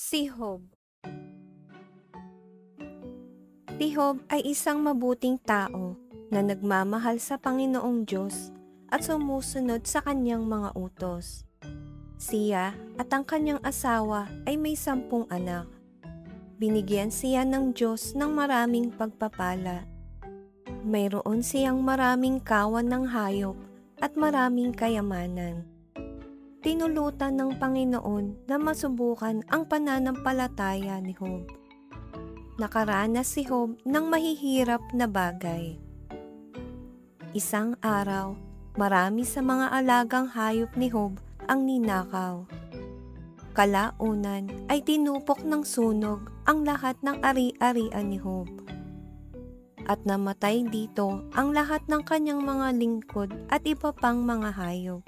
Si Job. Si Job ay isang mabuting tao na nagmamahal sa Panginoong Diyos at sumusunod sa kanyang mga utos. Siya at ang kanyang asawa ay may 10 anak. Binigyan siya ng Diyos ng maraming pagpapala. Mayroon siyang maraming kawan ng hayop at maraming kayamanan. Tinulutan ng Panginoon na masubukan ang pananampalataya ni Job. Nakaranas si Job ng mahihirap na bagay. Isang araw, marami sa mga alagang hayop ni Job ang ninakaw. Kalaunan ay tinupok ng sunog ang lahat ng ari-arian ni Job. At namatay dito ang lahat ng kanyang mga lingkod at iba pang mga hayop.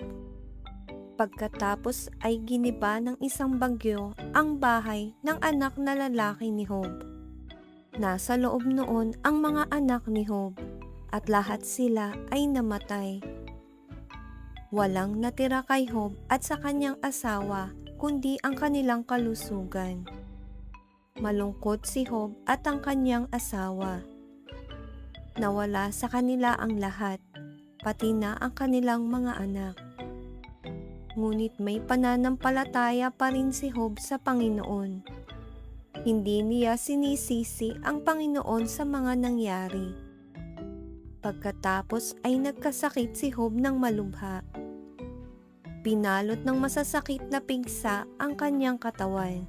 Pagkatapos ay giniba ng isang bagyo ang bahay ng anak na lalaki ni Job. Nasa loob noon ang mga anak ni Job at lahat sila ay namatay. Walang natira kay Job at sa kanyang asawa kundi ang kanilang kalusugan. Malungkot si Job at ang kanyang asawa. Nawala sa kanila ang lahat, pati na ang kanilang mga anak. Ngunit may pananampalataya pa rin si Job sa Panginoon. Hindi niya sinisisi ang Panginoon sa mga nangyari. Pagkatapos ay nagkasakit si Job ng malubha. Pinalot ng masasakit na pigsa ang kanyang katawan.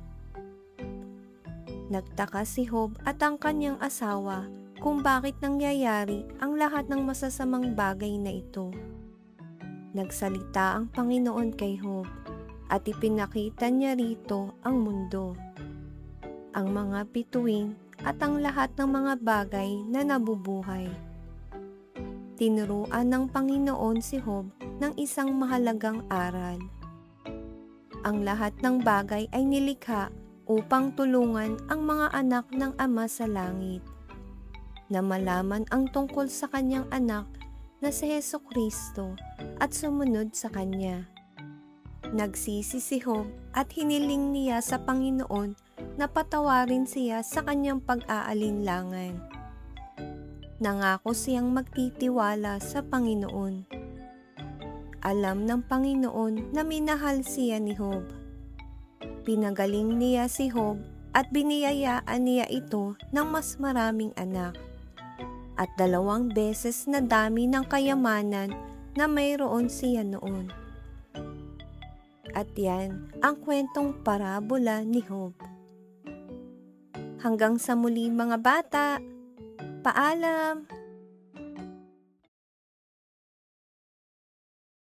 Nagtaka si Job at ang kanyang asawa kung bakit nangyayari ang lahat ng masasamang bagay na ito. Nagsalita ang Panginoon kay Job at ipinakita niya rito ang mundo, ang mga bituin at ang lahat ng mga bagay na nabubuhay. Tinuruan ng Panginoon si Job ng isang mahalagang aral. Ang lahat ng bagay ay nilikha upang tulungan ang mga anak ng Ama sa langit, na malaman ang tungkol sa kanyang anak na si Hesukristo at sumunod sa kanya. Nagsisi si Job at hiniling niya sa Panginoon na patawarin siya sa kanyang pag-aalinlangan. Nangako siyang magtitiwala sa Panginoon. Alam ng Panginoon na minahal siya ni Job. Pinagaling niya si Job at biniyayaan niya ito ng mas maraming anak at 2 beses na dami ng kayamanan na mayroon siya noon. At yan ang kwentong parabola ni Job. Hanggang sa muli mga bata, paalam!